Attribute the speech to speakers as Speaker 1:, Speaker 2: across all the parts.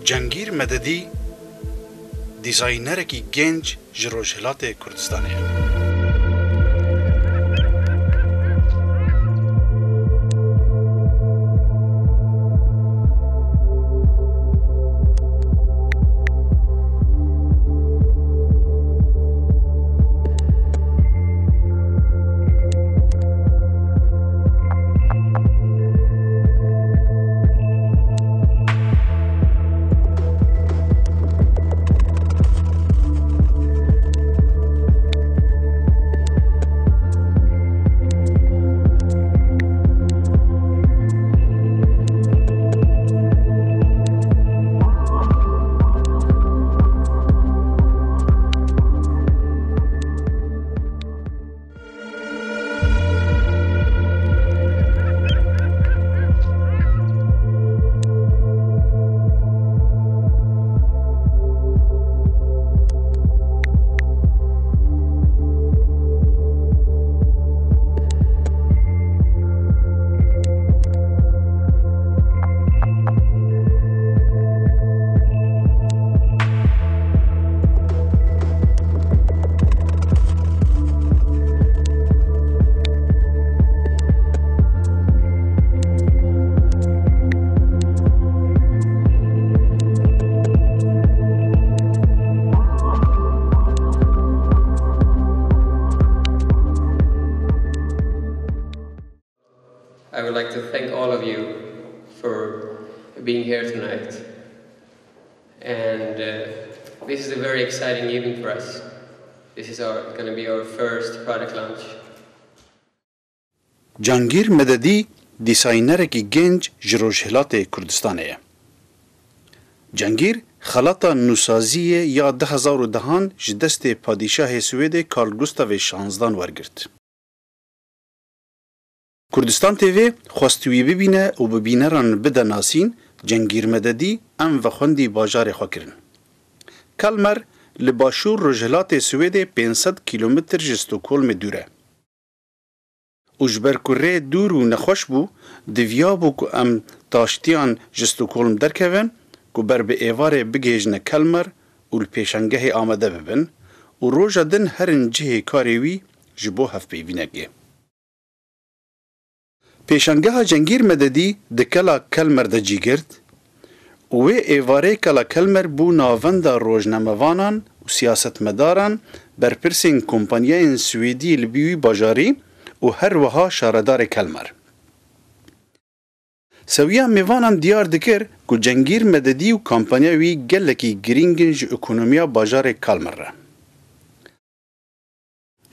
Speaker 1: جنگیر مددی دیزاینرکی گنج ji Rojhilatê Kurdistanê ye.
Speaker 2: I would like to thank all of you for being here tonight. And this is a very exciting evening for us. This is going to be our first product launch.
Speaker 1: جهانگیر مددی دیزاینرکی گنج ji Rojhilatê Kurdistanê ye. Cihangîr xelata nûsaziyê ya 2010 ji destê Padîşahê Swêdê Carl Gustavê Şanzdan wergirt. Kurdistan TV xwest wî bibîne û bi bîneran bide nasîn Cihangîr Mededî em vexwendî bajarê xwe kirin. Kelmer li başûr Rojhilatê Swêdê 500 kîlometr ji Stockholmê dûr e. û ji ber ku rê dûr û nexweş bû, diviyabû ku em taştiyan ji Stockholm derkevin ku ber bi êvarê bigêjine Kelmer û li pêşangehê amade bibin û roja din herin cihê karê wî ji bo hevpeyvînekê. Pêşangeha Cihangîr Mededî di kela Kelmer de cîgirt û wê êvarê kela Kelmer bû navenda rojnamevanan û siyasetmedaran berpirsên kompanyayên Swêdî li bî wî bajarî û her wiha şaredarê Kelmer. Sewiya mêvanan diyar dikir ku Cihangîr Mededî û kampanya wî gelekî girîngin ji ekonomiya bajarê Kelmer re.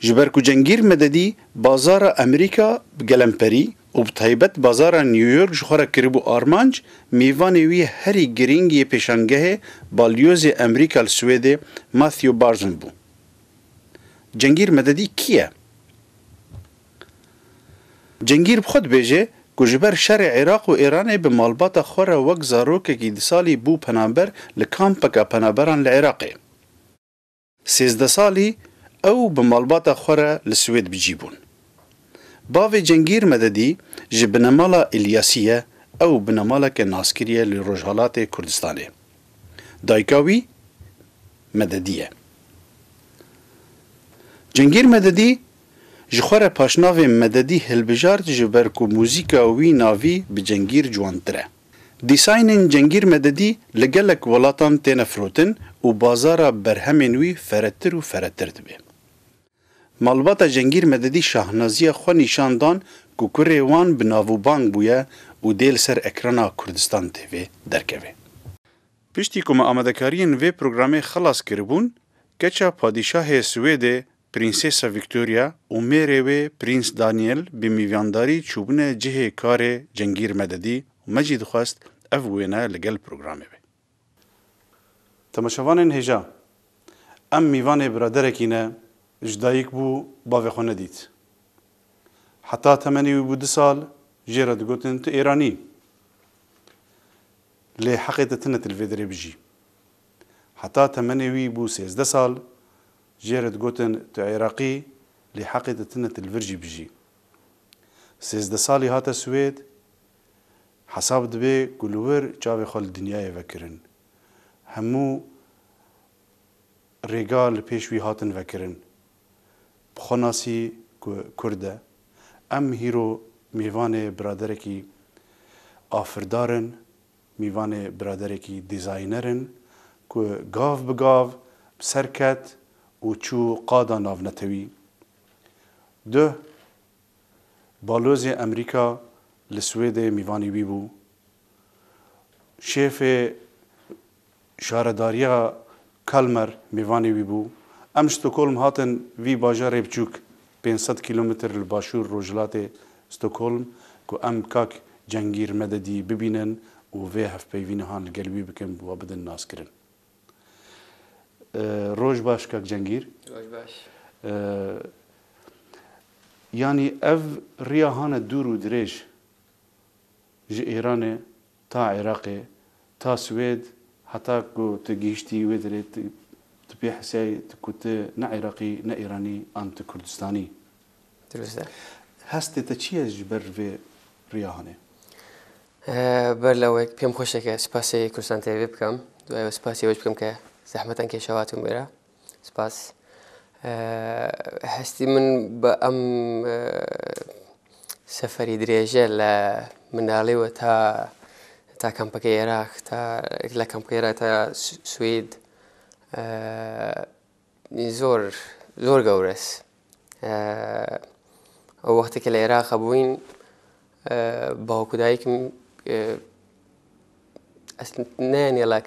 Speaker 1: Ji ber ku Cihangîr Mededî bazara Amerîka bi gelemperî û bi taybet bazara New York ji xwe re kiribû armanc, mêvanê wî herî girîng yê pêşangehê balyozê Amerîka li Swêdê Matthew Barzun bû. Cihangîr Mededî kî ye? Cihangîr bi xwe dibêje ku ji ber şerê Iraq û Îranê bi malbata xwe re wek zarokekî di salî bû penaber li kampeka penaberan li Iraqê. 13 salî ew bi malbata xwe re li Swêd bicîbûn. Bavê Cihangîr Mededî ji binemala İlyasî ye, ew binemaleke naskirî ye li Rojhilatê Kurdistanê. Dayika wî Mededî ye. Cihangîr Mededî ji xwe re paşnavê Mededî hilbijart ji ber ku mûzîka wî navî bi Cihangîr ciwantir e. Dîsaynên Cihangîr Mededî li gelek welatan têne firotin û bazara berhemên wî ferettir û ferettir dibe. Malbata Cihangîr Mededî şahnaziya xwe nîşan dan ku kurê wan bi navûbang bûye û dê li ser ekrana Kurdistan TV derkeve. Piştî ku me amadekariyên vê programê xelas kiribûn, keça Padîşahê Swêdê Prinsesa Victoria û mêrê wê Prins Daniel bi mîvandarî çûbûne cihê karê Cihangîr Mededî û me jî dixwest ev wêne li gel programê ve. Temaşevanên hêja, em mîvanê biraderekî ne ji dayîk bû bavê xwe nedît. Heta temenê wî bû 2 sal jê re digotin tu Îranî. Lê heqê te tune til vê derê bijî. Heta temenê wî bû 13 sal jê re digotin tu Iraqî, lê heqê te tune til vir jî bijî. 13 salî hate Swêd, hesab dibe ku li wir çavê xwe li dinyayê vekirin همو رجال پیشوی هاتن وکرن بخوناسی کرده ام هیرو میوان برادرکی آفردارن میوان برادرکی دیزاینرن که گاو بگاو سرکت و چو قادا ناو نتوی ده بالوز امریکا لسوید میوانی بیبو شیف شارداریا کالمر میوانی بیبو ام استکهلم هاتن وی باجار بچوک 500 کیلومتر الباشور روجلات استکهلم که ام کاک جنگیر مددی ببینن و وی هف پیوین هان القلبی بکن و بدن ناس کرن روج باش کاک جنگیر
Speaker 2: روج باش
Speaker 1: يعني اف رياهانة دورو دريج جي ايراني تا عراقي تا سويد حتى كو تجيشتي ودري تبي حساي كنت نا عراقي نا ايراني انت كردستاني
Speaker 2: درسته
Speaker 1: هست تشي جبر في رياهانة
Speaker 2: برلوك بيم خوشك سباسي كردستان تي بكم سباسي وجه بكم ك زحمة كشوات وميرا سباس هستي من بأم سفري دريجة من علي تا كامبكي عراق تا لا كامبكي عراق تا سويد زور قورس وقت که العراق بوين با کدایکم اصلا نه یلا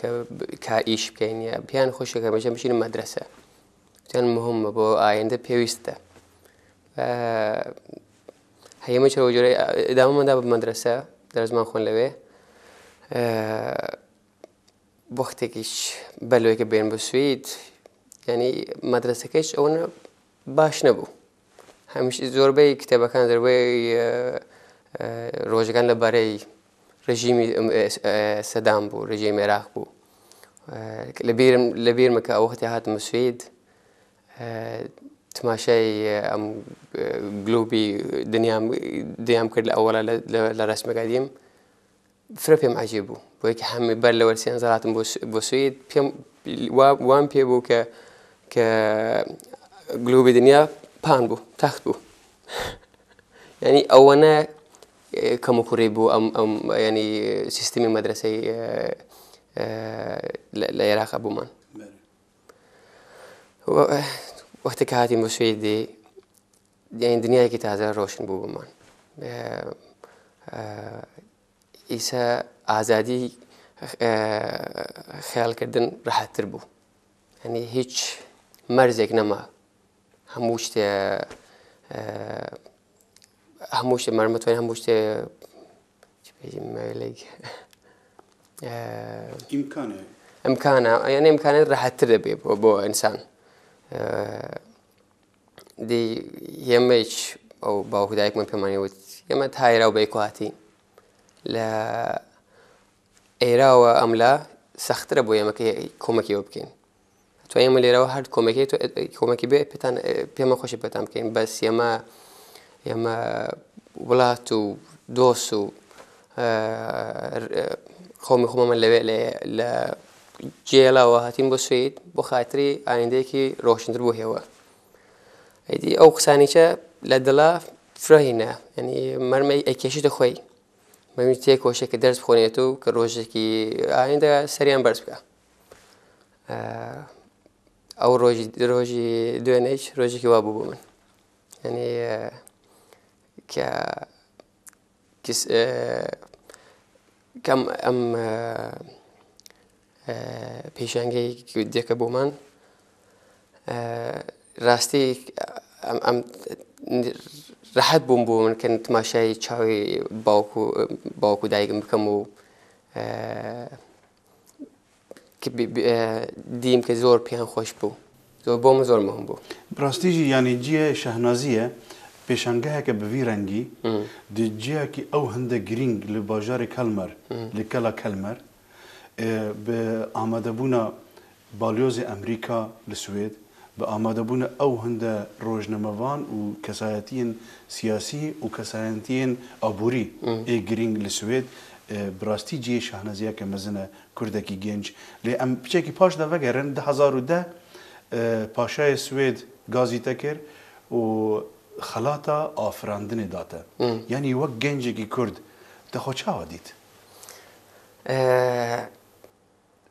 Speaker 2: كايش بكين یا بیان خوشه که میشه میشین مدرسه كان مهم بو آینده پیوسته هی میشه وجوری ادامه من داب مدرسه در زمان خون لوی وقتی کش بلوی که بین بسوید یعنی مدرسه کش اون باش نبو همیشه زور بی کتابه کن در بی روزگان لباره رژیم صدام بو رژیم عراق بو لبیر مکه وقتی هات مسوید تماشای ام گلوبی دنیام کرد الأول لرسم قديم فربيم عجيبو بويك حمي بل ورسين زرات بوسويد بيم وان بيبو ك گلوبی دنیا پان بو تخت بو يعني أونا كمكوري بو أم يعني سيستمي مدرسي لعراق أبو مان وقتی که هاتیم بسویدی یعنی دنیایی که تازه روشن بو بمان ایسا آزادی خیال کردن راحت تر بو یعنی هیچ مرزک نما هموشت مرمتوین هموشت چی بگیم مالک امکانه یعنی امکانه راحت تر بی بو انسان دي يمش أو باو دايك من كمان يوت يما تهايرا وبيكواتي لا إيراو أملا سختر أبو يما كي كومكي وبكين تو يما ليراو هاد كومكي تو كومكي بيتان بيما خوش بيتان بكين بس يما ولاتو دوسو خومي من لا جيلا وهاتين بسويد بخاطري عندك روشن تربو هوا هيدي أو قسانيشة لدلا فرهينا يعني مرمي أكيشة خوي ما ميتيك وش كدرس بخونيتو كروجة كي عندها سريان برسبكا أو روجي دوانيش روجي كي وابو بومن يعني كس كم پیشنگی که دیگه بومان راستی ام راحت بوم که تماشای چای باکو دایگم بکمو که دیم که زور پیان خوش بو زور بوم زور مهم بو
Speaker 1: براستیجی یعنی جیه شهنازیه پیشنگه که به رنگی دی جیه که او هنده گرینگ لباجار کلمر لکلا کلمر به آماده بونا بالیوز امریکا لسوید به آماده بونا او هنده روزنامه‌وان و کسایتین سیاسی و کسایتین عبوری ای گرینگ لسوید براستی جی شاهنازیه که مزنه کردکی گنج لی ام بچه پاش دا وگرن 2010 پاشای سوید گازی تکر و خلاطه آفراندن داته یعنی وقت گنجکی کرد دخو چه آدید؟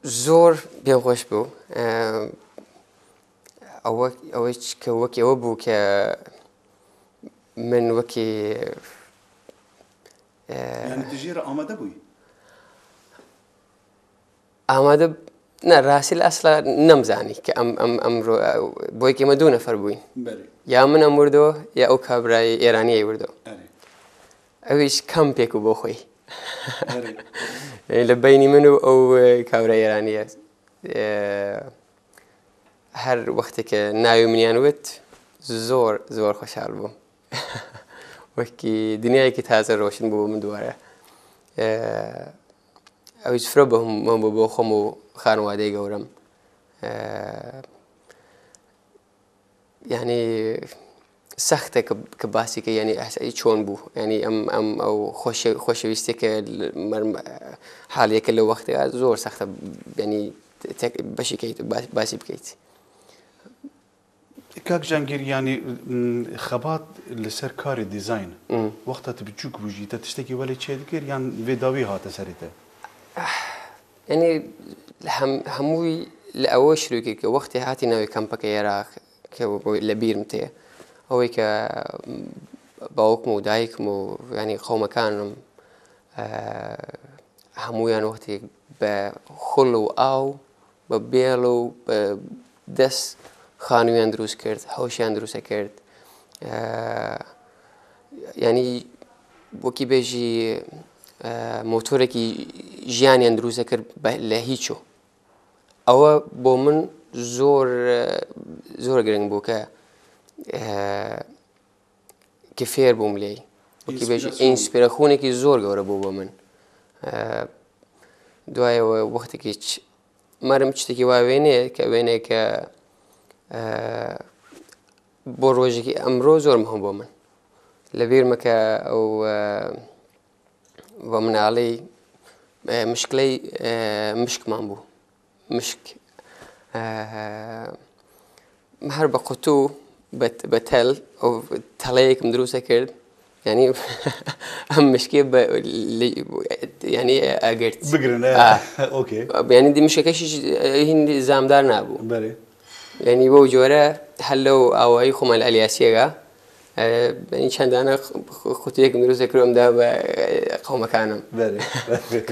Speaker 2: زۆر پێم خۆش بوو ئەوەی کە وەک ئەوە بوو کە من وەکی
Speaker 1: یعنی تژێرە ئامادە بووی؟
Speaker 2: ئامادە نە ڕاستی لە ئەسڵا نەمزانی کە ئەمڕۆ بۆی ئێمە دوو نەفەر بووین یا من ئەم وردەوە یا ئەو کابرای ئێرانیەی وردەوە ئەویش کەمپێک و بۆ خۆی لە بینی من و ئەو کابرای ئێرانیە هەر وەختێک کە ناوی منیان وت زۆر زۆر خۆشحاڵ بووم وەکی دنیایەکی تازە ڕۆشن بوو من دووارە ئەویش فرە بەم بۆ خۆم و خانوادەی گەورەم یعنی سەختە کە باسیکە یعنی ئەحسایی چۆن بوو یعنی ئەم ئەو خۆشەویستێکە حاڵیەکە لە وەختێکا زۆر سەختە ینی بەشی کەیت باسی بکەیت
Speaker 1: کاک جانگیر ینی خەبات لەسەر کاری دیزاین وەختە بچووک بژیتە تشتێکی وەلی چێ دکرد یان وێداوی هاتە سەریتە
Speaker 2: ینی هەمووی لە ئەوە شروع کە وەختی هاتی ناوی کەمپەکە عێراق کە لە بیرم تێ ئەوەی کە باوکم و دایکم و ینی قەومەکانم هەموویان وەختی بە خوڵ و ئاو بە بێڵ و بە دەست خانوویان دروست کرد هەوشیان دروستە کرد ینی وەکی بێژی مۆتۆرێکی ژیانیان دروستە کرد لە هیچۆ ئەوە بۆ من زۆر گرنگ بوو کە فێر بووم لێی وەکی بێژی ئینسپیرەخۆنێکی زۆر گەورە بوو بۆ من دوایەوە وەختێکی مەرم شتێکی وا وێنێ کە وێنێکە بۆ ڕۆژێکی ئەمڕۆ زۆر مهم بۆ من لە بیرمە کە ئەو بۆ مناڵی مشکلەی مشکمان بوو مشک هەر بە قوتوو بە تەل ئەو تەڵەیەکم دروستە کرد ینی ئەم مشکێ ینی ئەگرت
Speaker 1: بگرن ئۆکێ
Speaker 2: ینی مشکەکەشی هیندی زامدار نابوو ینی بۆ جۆرە هەر لەو ئاوایی خۆمان لە ئەلیاسیەکە ینی چەندانە قوتویەکم دروستە کرد ئەمدا بە قەومەکانم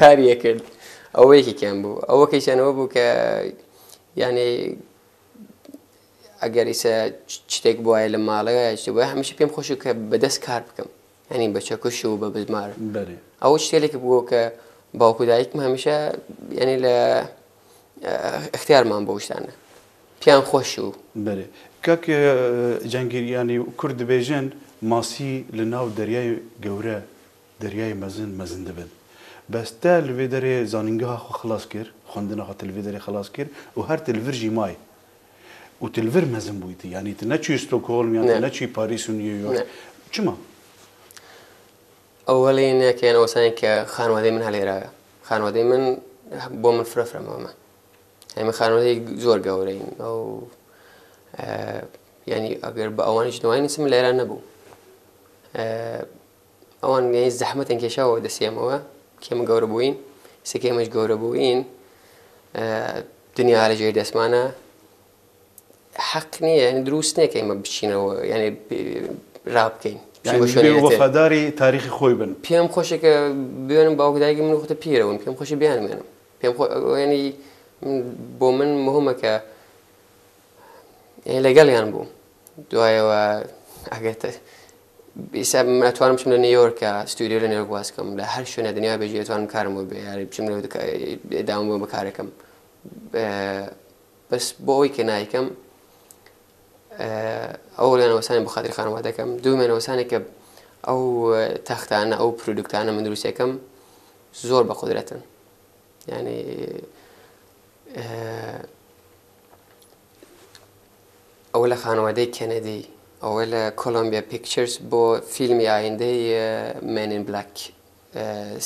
Speaker 2: کاریە کرد ئەوەیەکێکیان بوو ئەوەکەیشانەوە بوو کە ینی ئەگەر ئیسە شتێک بواە لە ماڵەکە بۆ هەمیشە پێم خۆشی کە بەدەست کار بکەم ینی بە چەکوش و بە بزمار ئەوە شتێکی بووە کە باوکو دایکم هەمیشە ینی لە اختیارمان بۆ شتانە پیان خۆش و
Speaker 1: بەێ کاک جانگیریانی کورد دەبێژن ماسی لە ناو دەریای گەورە دەریای مەزن دەبن بەستە لەوێ دەرێ زانینگەها خۆ خلاص کرد خوێندنەخوا تلڤێ دەرێ خلاص کرد و هەر تلڤرژی مای و تلڤر مەزن بوویتی یعنی تو نەچوی ستۆکۆڵم یان نەچوی پاریس و نیویۆرک چما
Speaker 2: ئەوەڵێنەکەیان ئەوسانی کە خانوادەی من هەلێرایە خانوادەی من بۆ من فرەفرەمەوەمە ئێمە خانوادەی زۆر گەورەین ئەو ینی ئەگەر بە ئەوانیش دوای نیسم لێران نەبوو ئەوان ینی زەحمەتێن کێشاوە دەسێمەوە کێمە گەورە بووین سێکێمەش گەورە بووین دنیا لەژێر دەستمانە حەق نییە ینی دروست نییە کە ئێمە بچینەوە ینی ڕابکەین
Speaker 1: وەفاداری تاریخی خۆی بن
Speaker 2: پێم خۆشە کە بێنم باوک دایکی من وەختە پیرەون پێم خۆشی بیانمێنم پێم ینی بۆ من مهمە کە لەگەڵیان بوو دوایەوە ئەگەر ئیسا ئەتوانم بچم لە نیویۆرکە ستودیۆ لە نێوەک واز بکەم لە هەر شوێنە دنیا بێژی ئەتوانم کارم بۆ بێ یاری بچم داوام بۆ بەکارەکەم بەس بۆ ئەوەی کە نایکەم ئەو لەنەوەسانی بۆ خاتری خانوادەکەم دوومێنەوەسانی کە ئەو تەختانە ئەو پرۆدوکتانە من دروستەکەم زۆر بە قودرەتن ینی ئەوە لە خانوادەی کەنەدی ئەوە لە کۆلۆمبیا پیکچرز بۆ فیلمی ئایندەی مێن ئین بلاک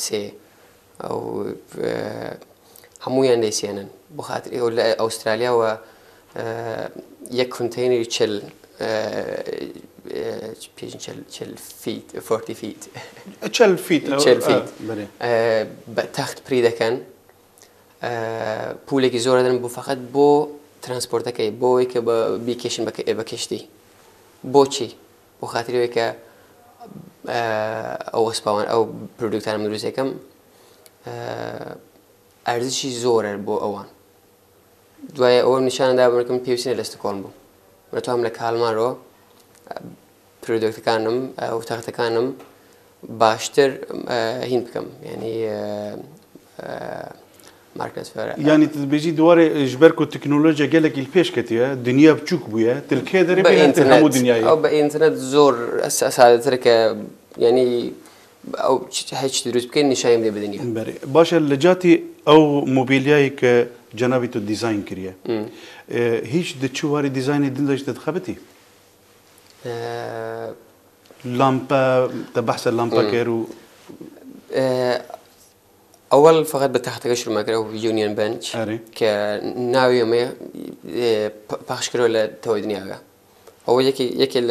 Speaker 2: سێ أو همویان دیسیانن بخاطر ولا أستراليا و یک کۆنتەینەری چل فیت 40 فیت
Speaker 1: 40 فیت
Speaker 2: بە تەخت پڕی دەکەن پولێکی زۆر دەدەن بۆ فقط بۆ ترانسپۆرتەکەی بۆی کە بیکێشن بە کەشتی بۆچی بۆ خاطرەوەی کە ئەو وەسپاوان ئەو پرۆدوکتانم دروست یەکەم ئەرزشی زۆرە بۆ ئەوان دوایە ئەوە نیشانەدا بەکەم پێویستە لە ستۆکۆڵم بوو بەتوانم لە کالمارۆ پرۆدوکتەکانم ئەو تەختەکانم باشتر هین بکەم یعنی
Speaker 1: يعني تبيجي دواري جبركو التكنولوجيا قالك البيش كتيا دنيا بتشوك بويا تلكيدر بيها همو دنياي
Speaker 2: او بانترنت زور اساسا ترك يعني او هيك تدرس بكين نشايم دي بدنيا
Speaker 1: بري باشا لجاتي او موبيلياي كجنابي تو ديزاين كريا هيش دتشواري ديزاين دندش تدخبتي لامبا تبحث اللامبا كيرو
Speaker 2: أول فقط بتاخد شروع مكره يونيون بنش كناوي يومي باخش كرو لتوي دنياها هو يك ال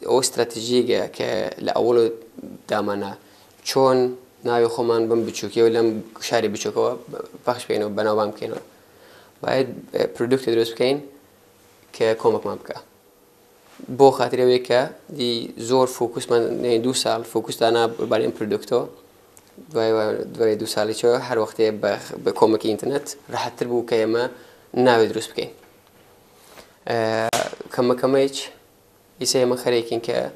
Speaker 2: أو استراتيجية كلأول دامنا شون ناوي خمان بم بتشوكي ولا شاري بتشوكوا باخش بينه بناوام كينو بعد برودكت دروس بكين ككومك ما بكا بو خاطر ويكا دي زور فوكس من 2 سال فوكس أنا برين برودكتو دوای 2 سالی چه هر وقتی به کمک اینترنت راحت تر بود که ما ناوی درست بکنیم کم ایچ ایسه ما خریکین که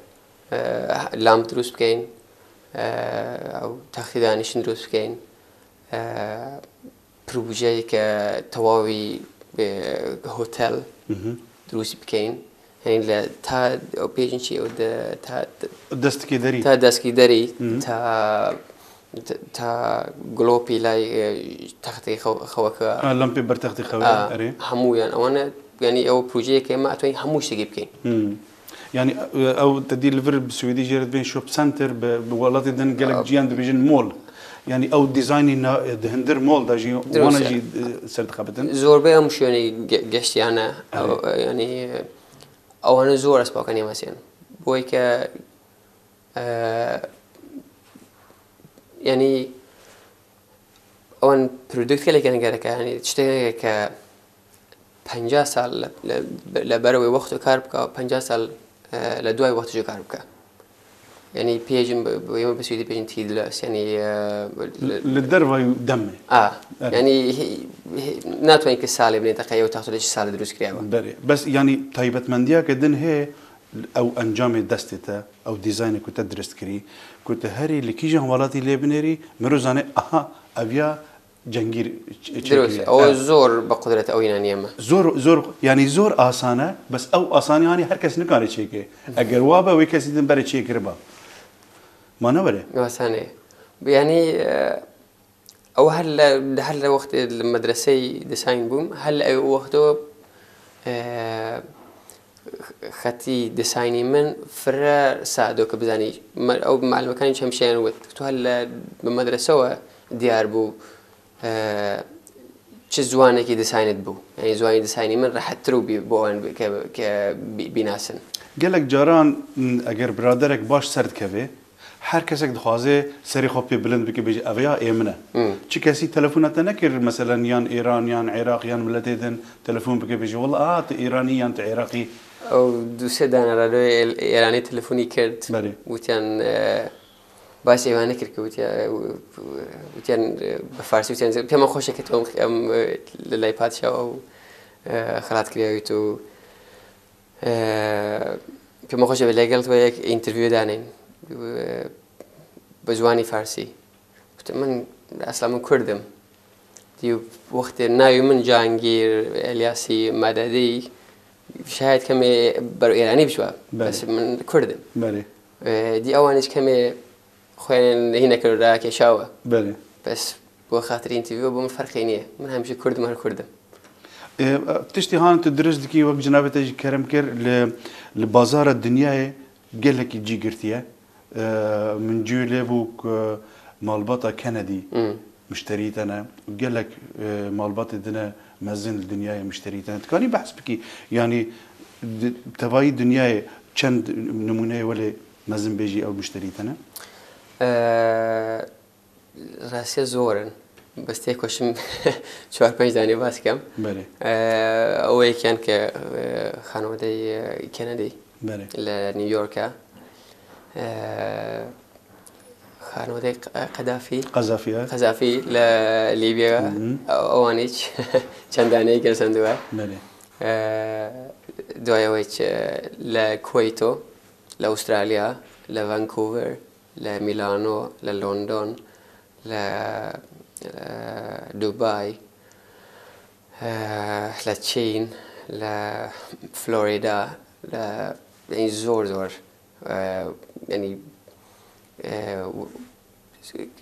Speaker 2: لامپ درست بکنیم او تختی دانشین درست بکنیم پروژه‌ای که تواوی هتل درست بکنیم يعني تا بيجن شيء أو تا دستكي دري تا جلوبي لاي تختي خوكا
Speaker 1: لامبي برتختي خوكا
Speaker 2: همو يعني أنا يعني أو بروجي كمان أتوين هموش تجيب كين
Speaker 1: يعني أو تدير الفير بالسويدي جرت بين شوب سنتر بولاتي دن قالك جيان دبيجن مول يعني أو ديزايني دهندر مول داجي وانا جي سرت خابتن
Speaker 2: زور بيا مش يعني قشتي أنا يعني أو أنا زور أسبوع كني مثلاً بويك يعني أون برودكت اللي كان قالك يعني تشتغل ك 50 سال لبروي وقت كاربكا 50 سال لدواي وقت جو كاربكا يعني بيجن بيوم بسويدي بيجن تيدلس يعني
Speaker 1: للدرجة دمه
Speaker 2: يعني ناتوين كسالي بني تقيو تاخذ ليش سالي دروس كريابا
Speaker 1: بس يعني طيبة منديا كدن هي او انجام دستته او ديزاين كنت درست كري كنت هري لكيجا ولاتي لبنري مروزانه ابيا جنگير
Speaker 2: دروس او زور بقدرة او ينانيما
Speaker 1: زور يعني زور آسانه بس او آسان يعني هر کس نکاره چيكه اگر وابا وي کسی دن بره چيكه ربا ما نبره
Speaker 2: آسانه يعني او هل وقت المدرسي ديزاين بوم هل وقته خطي ديزايني من فرا ساعدو كبزاني او معلومه كان همشين وقت هل بالمدرسه ديار بو چه زوانه كي ديزاينت بو يعني زواني ديزايني من راح تروبي بوان ك بناسن
Speaker 1: قالك جاران اگر برادرك باش سرد كبه هر کسی که خوازه سری خوابی بلند بکی بیش اویا ایمنه. چی کسی تلفنات نکر مثلا یان ایران یان عراق یان ملتیدن تلفن بکی بیش والله ایرانی یان عراقی.
Speaker 2: او دوست دارن رادیو ایرانی تلفنی کرد.
Speaker 1: بله.
Speaker 2: وتیان باش ایرانی کرد که وتیان بفارسی وتیان پیام خوشه که تو لایپاد شو خلات کلیایی تو پیام خوشه بلگل تو یک اینترویو دانین. بزواني فارسي من اصلا من كردم دي وقت ناوي من جانجير الياسي مددي شاهد كمي برو ايراني بشوا بس من كردم
Speaker 1: بله
Speaker 2: دي اوانش كمي خوين هنا كردا كشاوا
Speaker 1: بله
Speaker 2: بس بو خاطر انترفيو بو فرقينيه من همشي كرد من كردم
Speaker 1: تشتي هان تدرس دكي وقت جنابتي كرم كر لبازار الدنيا قال لك يجي قرتيه من جولي بوك مالباتا كندي مشتريتنا وقال لك مالبات دنا مزن الدنيا مشتريتنا كاني بحث بكي يعني تباي الدنيا كم نمونه ولا مزن بيجي او مشتريتنا
Speaker 2: راسي زورن بس تيكوشم شوار بنج داني باس كم
Speaker 1: بله
Speaker 2: أول كان خانودي كندي
Speaker 1: بله
Speaker 2: لنيويورك خانودي قذافي لليبيا أوانيش چنداني كرسندوا
Speaker 1: بله
Speaker 2: دوايا ويش لكويتو لأستراليا لفانكوفر لميلانو للندن لدبي لتشين لفلوريدا يعني زور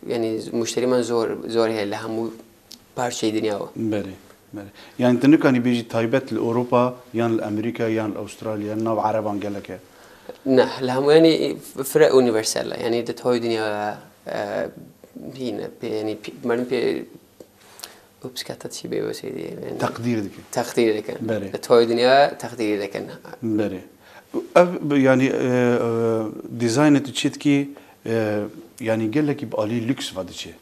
Speaker 2: يعني مشتري من زور هي اللي هم بارشي دنيا
Speaker 1: بله يعني انت كان بيجي تايبت لاوروبا يان الامريكا يان الاستراليا نو عربان قال لك
Speaker 2: نعم لهم يعني فرق يونيفرسال يعني تتهوي دنيا هنا يعني مرن بي اوبس كاتت شي بي بس يعني تقدير ذيك تتهوي دنيا تقدير ذيك
Speaker 1: بله يعني ديزاين تشيتكي يعني قال لك يبقى لي لوكس هذا الشيء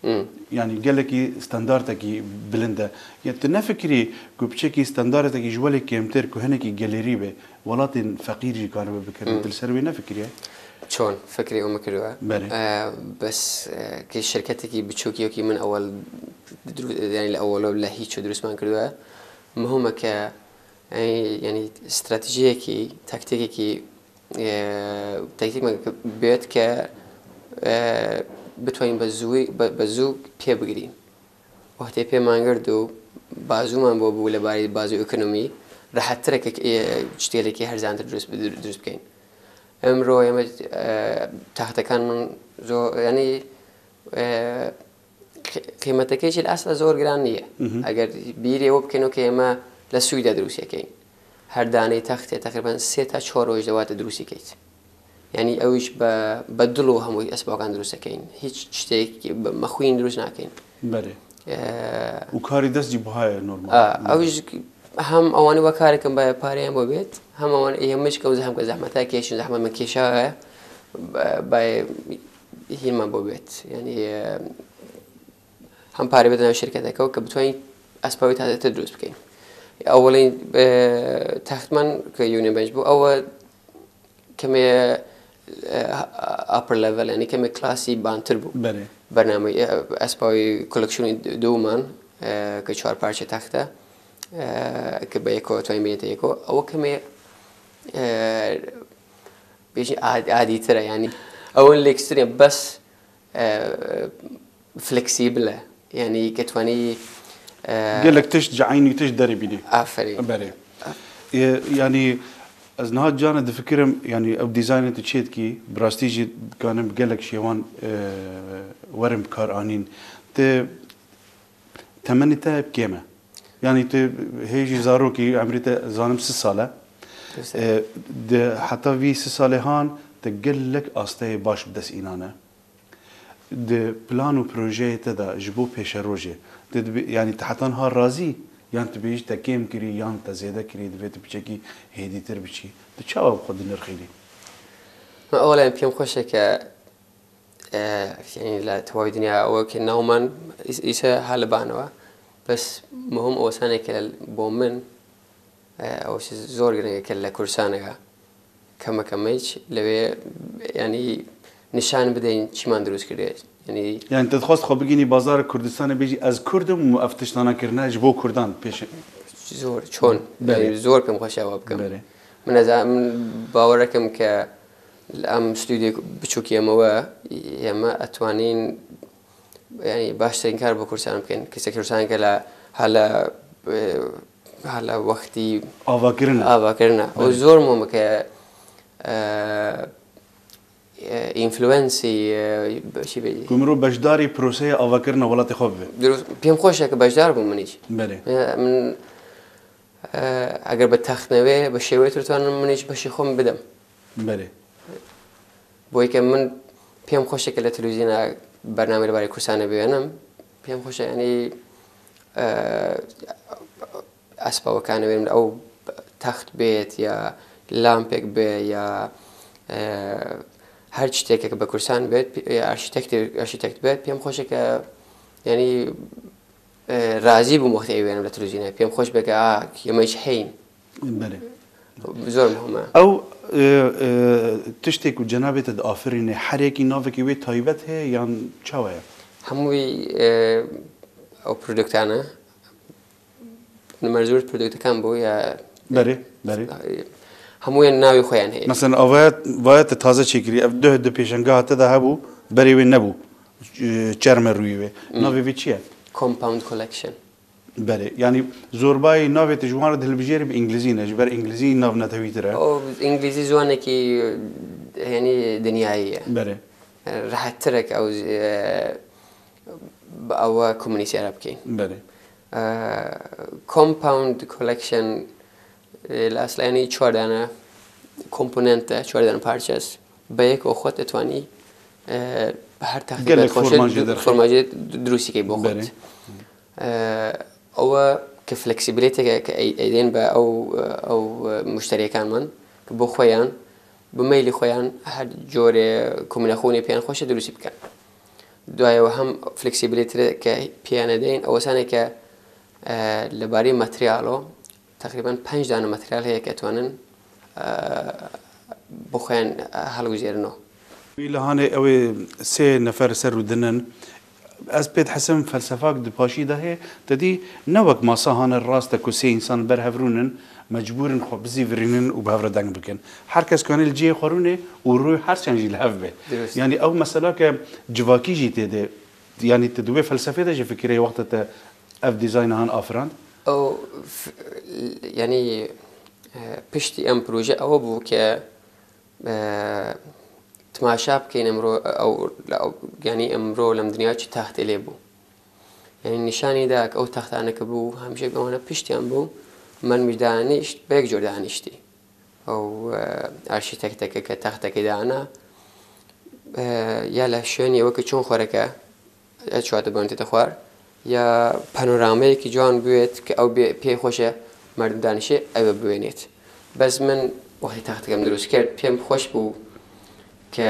Speaker 1: يعني قال لك ستاندردك بلنده يعني تنفكري كوبشكي ستاندردك جوالك كمتر كهنكي جاليري به ولكن فقير كانوا بكره تلسربي نفكري
Speaker 2: شلون فكري مكروه بس كي شركتك بتشوكي من اول يعني الاول ولا هيك دروس ما كروه مهمه ك يعني استراتيجيكي تكتيكي تكتيك ما بيت ك بتوين بزوق بيه بگرین وقتی پی مانگردو بازو من بوله باری بازو اکونومی راحت ترک چطوری که هر زنده درست بکن امروز یه تحت کن من زو يعني قيمته كيش الأصل زور جرانية أجر بيري وبكنو كيما للسويدة دروسية كين هر داني تحت تقريبا 3 تا 4 روز دوات دروسي كيت يعني أويش بدلوا هم أسبوع عن دروس كين هيك شتى مخوين دروس ناكين
Speaker 1: بله وكاري دست جبهاي نورمال
Speaker 2: أويش هم أواني وكاركم باريان ببيت هم أوان يهمش كوز هم كزحمة كيش زحمة من كيشة باي هين ما ببيت يعني هم باري بدنا شركة كوك كبتوين أسبوع تدرس بكين أولين تحت من كيوني بنجبو أول كم upper level يعني كم كلاسي بانتربو برنامج أسبوعي كولكشن دومان كشوار بارشة تحته كبيكو توين بيتيكو أو كم بيجي عادي ترى يعني أول الإكستريم بس فلكسيبل يعني كتواني
Speaker 1: قال لك تشجعيني تشدري بيدي
Speaker 2: عفري
Speaker 1: بري يعني از نهاد جانا دفكرم يعني او ديزاين تشيتكي براستيجي كان بقول لك شيوان ورم كار انين ت تمنيتها بكيمه يعني ت هيجي زاروكي عمري زانم 6 ساله حتى في 6 ساله هان تقول لك استي باش بدس اينانه د بلان و بروجي تدا جبو پیش روجه يعني حتى نهار رازي يعني تبيش تكيم كري يعني تزيدا كري دفيت بشكي هيدي تربشي تشاو بخد النرخيلي
Speaker 2: ما أولا بيوم خوشك يعني لا تواي دنيا أو كنوما إيسا حال بانوا بس مهم أوسانة كلا بومن أو شيء زور جرنا كلا كورسانة كما كميش لبي يعني نشان بدين شي ما ندرس كده يعني
Speaker 1: انت تخواست خو بگینی بازار کردستان بیجی از کردم و افتشتانا کرنه جبو کردان پیش
Speaker 2: زور چون يعني زور كم خوش أواب كم من باوركم ك الأم استوديو بتشوكي موا يما أتوانين يعني باشترين كار بكورسان بكين كيس كورسان كلا هلا وقتي أفكرنا وزور مو مك إنفلونسي شيء بيجي.
Speaker 1: كمرو بجداري بروسيا أفكرنا ولا تخوف.
Speaker 2: بيم خوشة كبجدار بمنيش.
Speaker 1: بله.
Speaker 2: من أجر بتخنوه بشيوت رتوان منيش بشيخهم بدم.
Speaker 1: بله.
Speaker 2: بوي كم من بيم خوشة كلا تلوزينا برنامه لبارەی کورسانە بوێنم پێم خۆشە ینی ئەسپاوەکانە بێنم ئەو تەخت بێت یا لامپێک بێ یا هەر شتێکێک بە کورسان بێت ئارشیتێکت بێت پێم خۆشە کە ینی رازی بووم وەختی ئەوێنم لە تەلەڤیزیۆنە پێم خۆش بێت کە ئێمەش هەین زۆر مهمە
Speaker 1: ئەو تشتێک و جەنابێتە ئافرینێ هەرێکی ناوێکی وێ تایبەت هەیە یان چاوەیە
Speaker 2: هەمووی ئەو پرۆدەکتانە مەرجور پرۆدەکتەکان بوو یا
Speaker 1: بەرێ
Speaker 2: هەموویان ناوی خۆیان هەیە
Speaker 1: مثلا ئەوەیەتە تازە چێکری ئەف دە پێشەنگا هاتەدا هەبوو بەرێ وێ نەبوو چەرمە ڕووی وێ ناوێ وێ چییە
Speaker 2: کۆمپاوند کۆلەکشن
Speaker 1: بەرێ ینی زۆربای ناوێتە ژوانە دڵبژێری بە ئینگلیزینە ژبەر ئینگلیزی ناو نەتەویترە
Speaker 2: ئینگلیزی زوانێکی ینی دنیاییە
Speaker 1: بەرێ
Speaker 2: ڕاحەتترێک ئەو ئەوە کۆمونیسیارە بکەین
Speaker 1: بەرێ
Speaker 2: کۆمپاوند کۆلەکشن لە ئەسڵانی چواردانە کۆمپۆننتە چواردانە پارچەس بە یەکەوە خۆت دەتوانی هەر تەختێک فۆرماژێت دروستیکەی بۆ خۆت ئەوە کە فلەکسیبیلیتێکە کە ئەیدێن بە ئەو مشتریەکانمان کە بۆ خۆیان بە مەیلی خۆیان هەر جۆرێ کۆمونەخۆنی پێیان خۆشە دروستی بکەن دوایەوە هەم فلکسیبیلیتر کە پێیان دەین ئەوەسانێک کە لەبارەی مەتریالۆ تقریبا 5 دانە مەتریال هەیە کە توانن بۆ خۆیان هەڵبژێرنەوە
Speaker 1: لە هاانێ ئەوێ سێ نەفەر سەر و دنن ئەس پێت حەسم فەلسەفاک دپاشیدا هەیە دەدی نەوەک ماسەهانە ڕاستە کو سێ ئینسان بەرهەڤڕونن مەجبورن خۆ بزیڤڕینن و بەهەڤرە دەنگ بکەن هەر کەس کوانێ جێ خۆڕونێ و ڕووی هەرچەندژی لە هەف بێت ینی ئەو مەسەلا کە جوواکیژی تێدێ ینی تدوێ فەلسەفێ دەژێ فکرەی وەختەتە ئەف دیزاینە هەان ئافراند
Speaker 2: ئەو ینی پشتی ئەم پرۆژە ئەوە بوو کە تماشا بکەین ئەمڕۆ ینی ئەمڕۆ لەم دنیا چی تاختێ لێ بوو ینی نیشانی دا کە ئەو تەختانەکە بوو هەمیشە ئەوانە پشتیان بوو من دانیشت بە یەک جۆر دانیشتی ئەو ئارشیتەکتەکە کە تەختەکەی دانا یا لە شوێنی وەکە چۆن خۆرەکە چواتە بۆنێتە خوار یا پەنۆرامەیەکی جوان بوێت کە ئەو پێی خۆشە مردم دانیشێ ئەوە بوێنێت بەس من وەختی تەختەکەم دروست کرد پێم خۆش بوو کە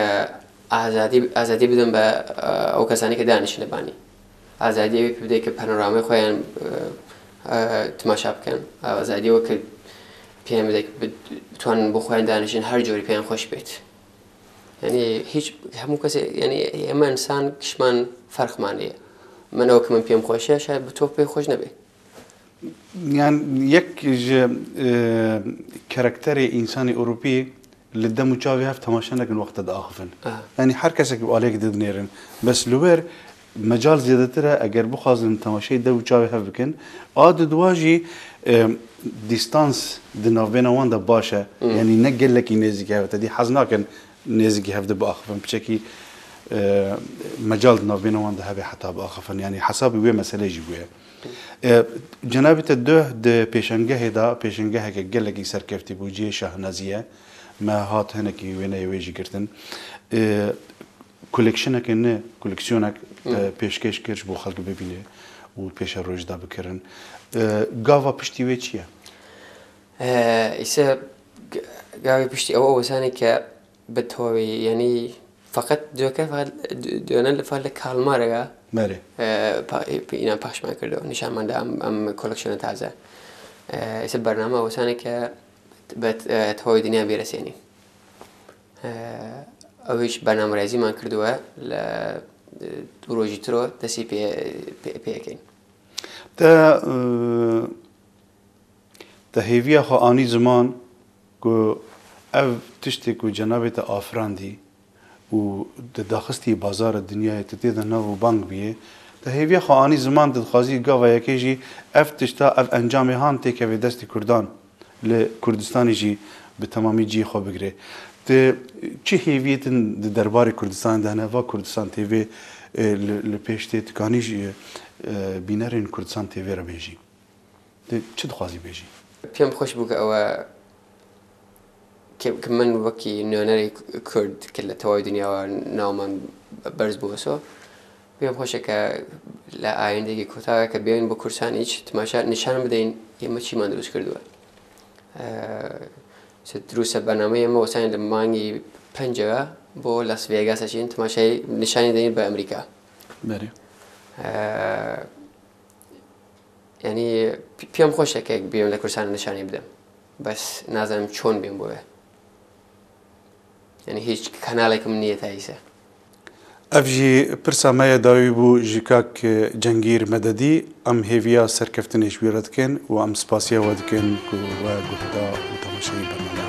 Speaker 2: ئازادی بدەم بە ئەو کەسانی کە دانیشن لەبانی ئازادیەوەی پێ بدەیت کە پەنۆرامەی خۆیان تماشا بکەن ئازادیەوە کە پێیان بدەیت بتوانن بۆ خۆیان دانیشن هەر جۆری پێیان خۆش بێت ینی هیچ هەموو کەسێ ینی ئێمە ئینسان کشمان فەرقمانەیە منەوە کە من پێم خۆشە شاید بە تۆ پێی خۆش نەبێت
Speaker 1: یان یەک کەرەکتەری ئینسانی ئەوروپی لە دەم و چاوی هەف تەماشا نەکەن وەختە داخفن ینی هەر کەسێک ئالێک دەدنێرن بەس لوێر مەجال زیادەترە ئەگەر بخوازن تەماشای دە و چاوی هەف بکەن ئا دواژی دیستانس دناوبێنەواندا باشە ینی نەگەلێکی نێزیکی هەوێتە دی حەز ناکەن نێزیکی هەفتە بە ئاخفن بچێکی مەجال دناوبێنەواندا هەبێ حتا بە ئاخفن ینی حەسابی وێ مەسەلەیژی بووە جەنابێتە دۆ پێشەنگەهێدا پێشەنگەهێکە گەلێکی سەرکەفتی بوو جێ شاهنەزیە ما هات هەنێکی وێنەیە وێژی گرتن کولێکشنەکە نە کولکسیۆنێک پێشکەش کرد بۆ خەڵک ببینێ و پێشە ڕۆژدا بکردن گاوا پشتی وێ چییە؟
Speaker 2: ئیسە گاوی پشتی ئەوە ئەوەسانێک کە بەتەواوی ینی فقط دوێکە دوێنە لە کاڵمارەکە ئینا پاشمان کردەوە نیشانماندا ئەم کۆلەکشنە تازە ئیسە بەرنامە ئەوەسانێک کە تەواوی دنیا بێرەسێنی ئەویش بەرنامەڕێزیمان کردووە لە دوو ڕۆژی ترۆ دەستی پێەکەین
Speaker 1: تە هێویە خۆئانی زمان ئەو تشتێک و جەنابێتە ئافراندی و دەداخستی بازارە دنیایەتە تێدە ناو و بانک بیە تە هێویە خۆئانی زمان دەخوازی گاڤایەکەیژی ئەف تشتا ئەف ئەنجامی هاان تێکەوێ دەستی کوردان لە کوردستانیژی بە تەمامی جێ خۆ بگرێ چی هێویەتن دەرباری کوردستان دەنەڤا کوردستان تێڤێ لە پێش تێتکانیژ بینەرین کوردستان تێڤێرە بێژی چ دخوازی بێژی؟
Speaker 2: پێم خۆش بوو کە ئەوە کە من وەکی نوێنەری کورد کە لە تەواوی دنیاوە ناومان بەرز بووەسەوە پێم خۆشە کە لە ئایندێکی کۆتاکە کە بێن بۆ کورسانیش تماشا نیشان بدەین ئێمە چیمان دروست کردووە. دروستە بەنامەی ئێمە وەسانی لە مانگی پەنجەوە بۆ لاس ڤێگاس ئەچین تماشای نیشانی دەین بە ئەمریکا. یعنی پێم خۆشە کە بێم لە کورسان نیشانی بدەم، بەس نازانم چۆن بێم بۆیە، یعنی هیچ کەناڵێکم نییە تا ئیسە.
Speaker 1: ئەف jî pirsa me ye dawî bû ji kak Cengîr Mededî em hêviya serkeftinê ji wî re dikin û em spasiya we dikin ku we guhda û temaşayê bernameya